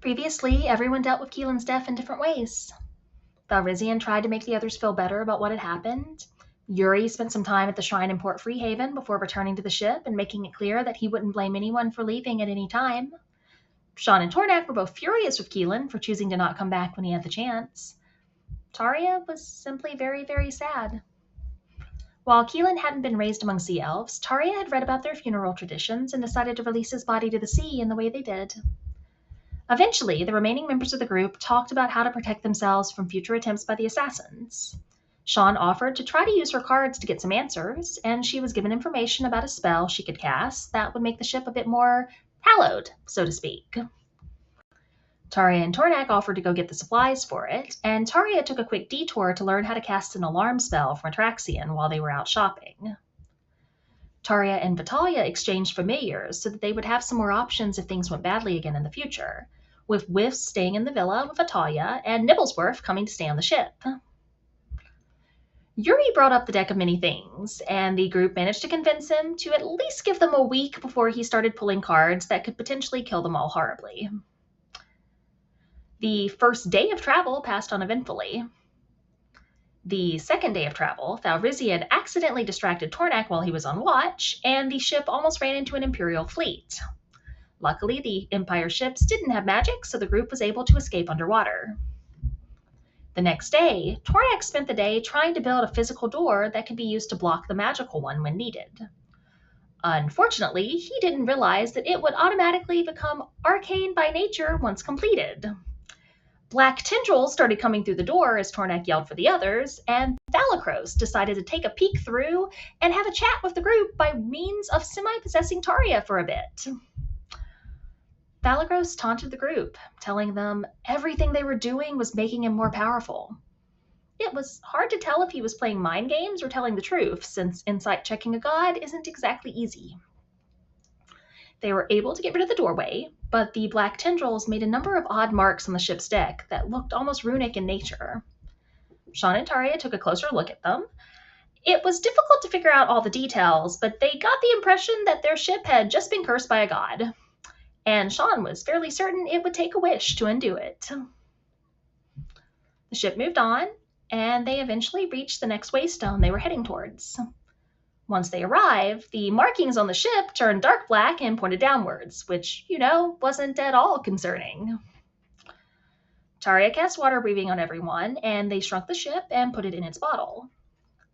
Previously, everyone dealt with Keelan's death in different ways. Valrizian tried to make the others feel better about what had happened. Yuri spent some time at the shrine in Port Freehaven before returning to the ship and making it clear that he wouldn't blame anyone for leaving at any time. Sean and Tornak were both furious with Keelan for choosing to not come back when he had the chance. Taria was simply very, very sad. While Keelan hadn't been raised among sea elves, Taria had read about their funeral traditions and decided to release his body to the sea in the way they did. Eventually, the remaining members of the group talked about how to protect themselves from future attempts by the assassins. Sean offered to try to use her cards to get some answers, and she was given information about a spell she could cast that would make the ship a bit more hallowed, so to speak. Taria and Tornak offered to go get the supplies for it, and Taria took a quick detour to learn how to cast an alarm spell from Atraxian while they were out shopping. Taria and Vitalia exchanged familiars so that they would have some more options if things went badly again in the future, with Whiff staying in the villa with Vitalia and Nibblesworth coming to stay on the ship. Yuri brought up the deck of many things, and the group managed to convince him to at least give them a week before he started pulling cards that could potentially kill them all horribly. The first day of travel passed uneventfully. The second day of travel, Valrizian accidentally distracted Tornak while he was on watch, and the ship almost ran into an Imperial fleet. Luckily, the Empire ships didn't have magic, so the group was able to escape underwater. The next day, Tornak spent the day trying to build a physical door that could be used to block the magical one when needed. Unfortunately, he didn't realize that it would automatically become arcane by nature once completed. Black tendrils started coming through the door as Tornak yelled for the others, and Thalacros decided to take a peek through and have a chat with the group by means of semi-possessing Taria for a bit. Thalagros taunted the group, telling them everything they were doing was making him more powerful. It was hard to tell if he was playing mind games or telling the truth, since insight checking a god isn't exactly easy. They were able to get rid of the doorway, but the black tendrils made a number of odd marks on the ship's deck that looked almost runic in nature. Sean and Taria took a closer look at them. It was difficult to figure out all the details, but they got the impression that their ship had just been cursed by a god. And Sean was fairly certain it would take a wish to undo it. The ship moved on, and they eventually reached the next waystone they were heading towards. Once they arrived, the markings on the ship turned dark black and pointed downwards, which, wasn't at all concerning. Taria cast water breathing on everyone, and they shrunk the ship and put it in its bottle.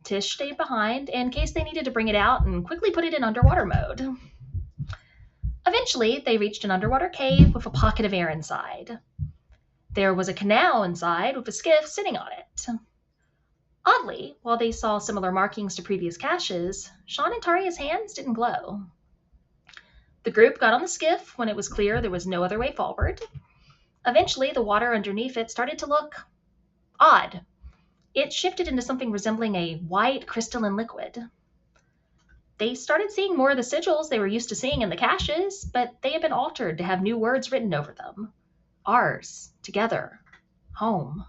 Tish stayed behind in case they needed to bring it out and quickly put it in underwater mode. Eventually, they reached an underwater cave with a pocket of air inside. There was a canal inside with a skiff sitting on it. Oddly, while they saw similar markings to previous caches, Sean and Taria's hands didn't glow. The group got on the skiff when it was clear there was no other way forward. Eventually, the water underneath it started to look odd. It shifted into something resembling a white crystalline liquid. They started seeing more of the sigils they were used to seeing in the caches, but they had been altered to have new words written over them. Ours, together, home.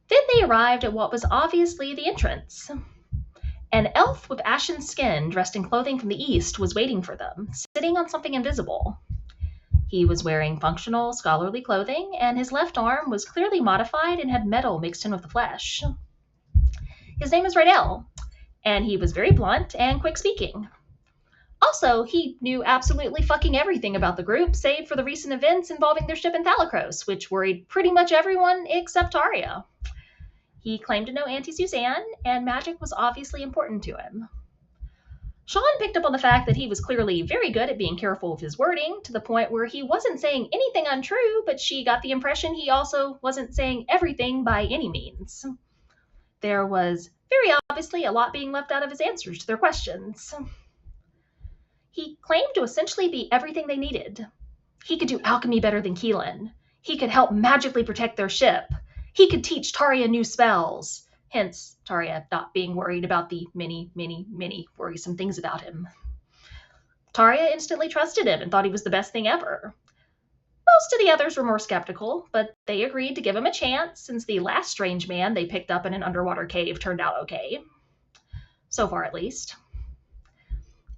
Then they arrived at what was obviously the entrance. An elf with ashen skin dressed in clothing from the east was waiting for them, sitting on something invisible. He was wearing functional, scholarly clothing, and his left arm was clearly modified and had metal mixed in with the flesh. His name is Rydell, and he was very blunt and quick-speaking. Also, he knew absolutely fucking everything about the group, save for the recent events involving their ship in Thalacros, which worried pretty much everyone except Taria. He claimed to know Auntie Suzanne, and magic was obviously important to him. Sean picked up on the fact that he was clearly very good at being careful with his wording, to the point where he wasn't saying anything untrue, but she got the impression he also wasn't saying everything by any means. There was very obviously a lot being left out of his answers to their questions. He claimed to essentially be everything they needed. He could do alchemy better than Keelan. He could help magically protect their ship. He could teach Taria new spells. Hence, Taria not being worried about the many, many, many worrisome things about him. Taria instantly trusted him and thought he was the best thing ever. Most of the others were more skeptical, but they agreed to give him a chance since the last strange man they picked up in an underwater cave turned out okay. So far, at least.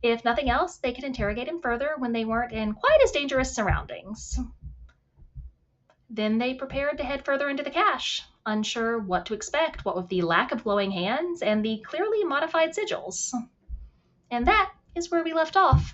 If nothing else, they could interrogate him further when they weren't in quite as dangerous surroundings. Then they prepared to head further into the cache, unsure what to expect, what with the lack of glowing hands and the clearly modified sigils. And that is where we left off.